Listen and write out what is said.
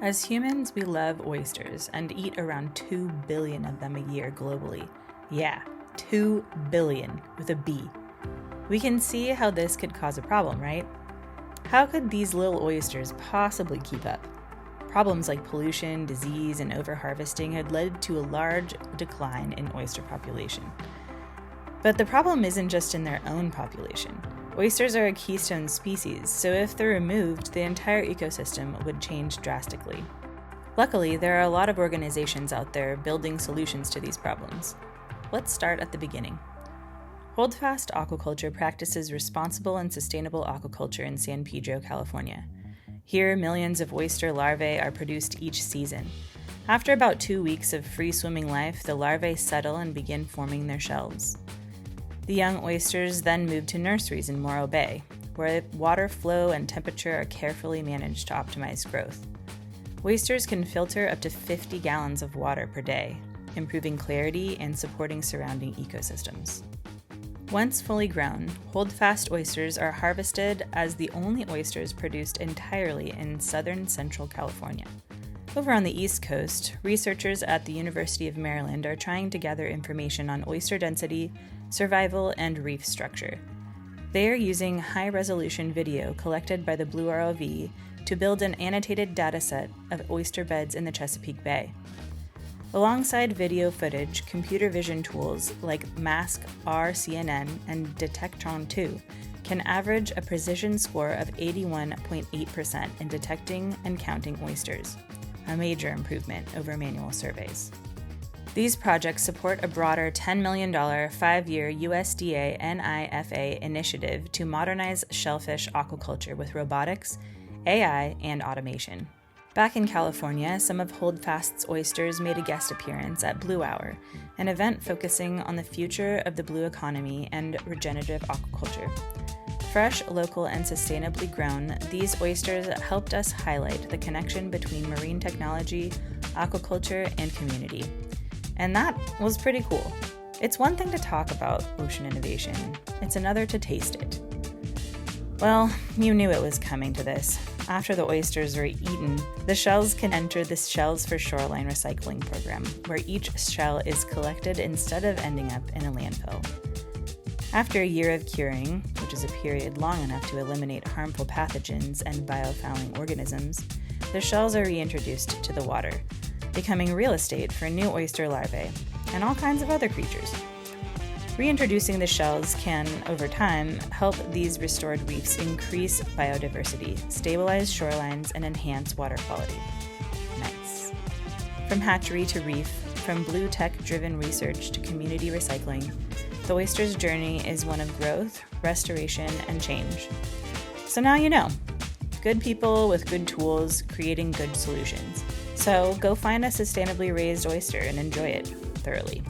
As humans, we love oysters and eat around 2 billion of them a year globally. Yeah, 2 billion with a B. We can see how this could cause a problem, right? How could these little oysters possibly keep up? Problems like pollution, disease, and overharvesting had led to a large decline in oyster population. But the problem isn't just in their own population. Oysters are a keystone species, so if they're removed, the entire ecosystem would change drastically. Luckily, there are a lot of organizations out there building solutions to these problems. Let's start at the beginning. Holdfast Aquaculture practices responsible and sustainable aquaculture in San Pedro, California. Here, millions of oyster larvae are produced each season. After about 2 weeks of free-swimming life, the larvae settle and begin forming their shells. The young oysters then move to nurseries in Morro Bay, where water flow and temperature are carefully managed to optimize growth. Oysters can filter up to 50 gallons of water per day, improving clarity and supporting surrounding ecosystems. Once fully grown, holdfast oysters are harvested as the only oysters produced entirely in southern central California. Over on the East Coast, researchers at the University of Maryland are trying to gather information on oyster density, survival, and reef structure. They are using high-resolution video collected by the Blue ROV to build an annotated dataset of oyster beds in the Chesapeake Bay. Alongside video footage, computer vision tools like Mask RCNN and Detectron2 can average a precision score of 81.8% in detecting and counting oysters, a major improvement over manual surveys. These projects support a broader $10 million 5-year USDA NIFA initiative to modernize shellfish aquaculture with robotics, AI, and automation. Back in California, some of Holdfast's oysters made a guest appearance at Blue Hour, an event focusing on the future of the blue economy and regenerative aquaculture. Fresh, local, and sustainably grown, these oysters helped us highlight the connection between marine technology, aquaculture, and community. And that was pretty cool. It's one thing to talk about ocean innovation, it's another to taste it. Well, you knew it was coming to this. After the oysters are eaten, the shells can enter the Shells for Shoreline recycling program, where each shell is collected instead of ending up in a landfill. After a year of curing, which is a period long enough to eliminate harmful pathogens and biofouling organisms, the shells are reintroduced to the water, becoming real estate for new oyster larvae and all kinds of other creatures. Reintroducing the shells can, over time, help these restored reefs increase biodiversity, stabilize shorelines, and enhance water quality. Nice. From hatchery to reef, from blue tech-driven research to community recycling, the oyster's journey is one of growth, restoration, and change. So now you know. Good people with good tools creating good solutions. So go find a sustainably raised oyster and enjoy it thoroughly.